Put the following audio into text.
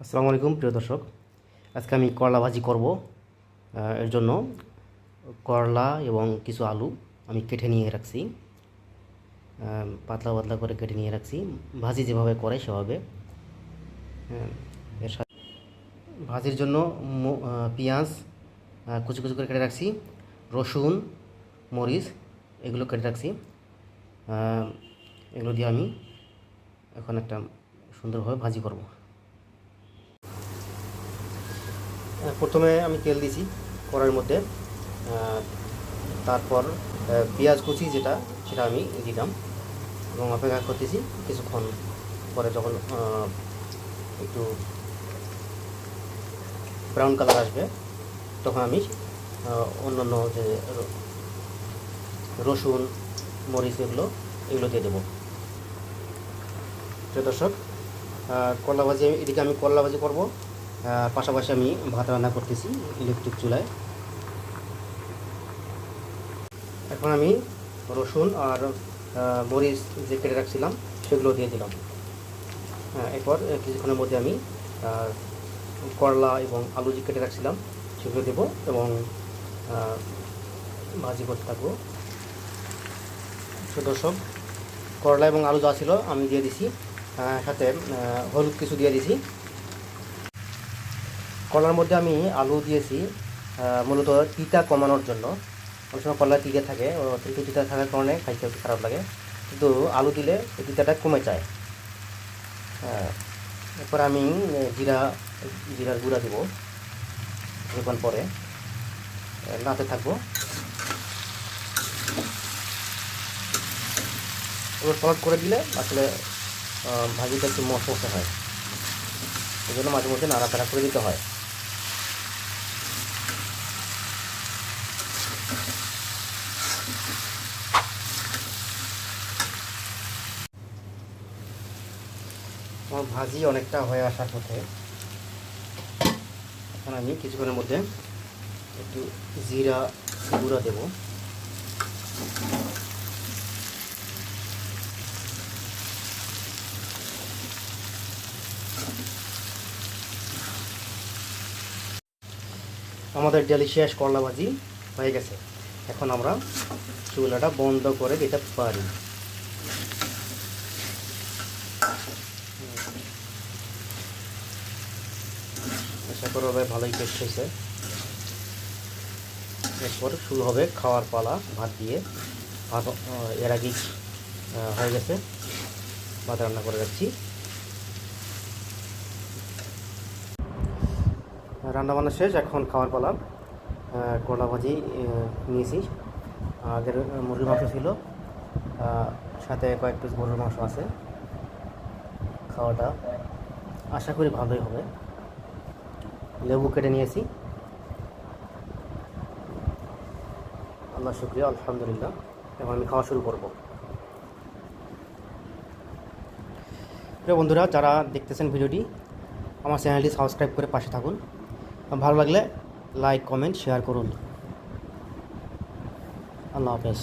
আসসালামু আলাইকুম প্রিয় দর্শক, আজকে আমি করলা ভাজি করব। এর জন্য করলা এবং কিছু আলু আমি কেটে নিয়ে রাখছি, পাতলা পাতলা করে কেটে নিয়ে রাখছি, ভাজি যেভাবে করে সেভাবে। এর সাথে ভাজির জন্য পেঁয়াজ কুচি কুচি করে কেটে রাখছি, রসুন, মরিচ এগুলো কেটে রাখছি। এগুলো দিয়ে আমি এখন একটা সুন্দরভাবে ভাজি করব। প্রথমে আমি তেল দিয়েছি কড়াইয়ের মধ্যে, তারপর পেঁয়াজ কুচি সেটা আমি দিলাম এবং অপেক্ষা করতেছি কিছুক্ষণ পরে, যখন একটু ব্রাউন কালার আসবে তখন আমি অন্যান্য যে রসুন, মরিচ এগুলো দিয়ে দেবো। প্রিয় দর্শক, করলা ভাজি এদিকে আমি করলা ভাজি করব, পাশাপাশি আমি ভাত রান্না করতেছি ইলেকট্রিক চুলায়। এখন আমি রসুন আর মরিচ যে কেটে রাখছিলাম সেগুলো দিয়ে দিলাম। এরপর কিছুক্ষণের মধ্যে আমি করলা এবং আলু যে কেটে রাখছিলাম সেগুলো দেবো এবং ভাজি করতে থাকবো। দর্শক, করলা এবং আলু যা ছিল আমি দিয়ে দিছি, সাথে হলুদ কিছু দিয়ে দিছি। করলার মধ্যে আমি আলু দিয়েছি মূলত তিতা কমানোর জন্য। অনেক সময় করলা তিতে থাকে, কিন্তু তিতা থাকার কারণে খাইতে খারাপ লাগে, কিন্তু আলু দিলে তিতাটা কমে যায়। এরপর আমি জিরার গুঁড়া দেবো, কিছুক্ষণ পরে নাড়তে থাকবো। এবার সলট করে দিলে আসলে ভাজিটা একটু মশমশে হয়, এই জন্য মাঝে মধ্যে নাড়াচাড়া করে দিতে হয়। আমার ভাজি অনেকটা হয়ে আসার পথে, এখন আমি কিছুক্ষণের মধ্যে একটু জিরা গুঁড়া দেব। আমাদের ডেলিশিয়াস করলা ভাজি হয়ে গেছে। এখন আমরা চুলাটা বন্ধ করে দিতে পারি। আশা করা হবে ভালোই টেস্ট হয়েছে। এরপর শুরু হবে খাওয়ার পালা ভাত দিয়ে। ভাত এর আগেই হয়ে গেছে, ভাত রান্না করে রাখছি। রান্নাবান্না শেষ, এখন খাওয়ার পালা। করলা ভাজি নিয়েছি, আগের মুরগির মাংস ছিল, সাথে কয়েক পিস গরুর মাংস আছে। খাওয়াটা আশা করি ভালোই হবে। লেবু কেটে নিয়েছি, আল্লাহ শুকরিয়া, আলহামদুলিল্লাহ। এখন আমি খাওয়া শুরু করব। প্রিয় বন্ধুরা, যারা দেখতেছেন ভিডিওটি, আমার চ্যানেলটি সাবস্ক্রাইব করে পাশে থাকুন। ভালো লাগলে লাইক, কমেন্ট, শেয়ার করুন। আল্লাহ হাফেজ।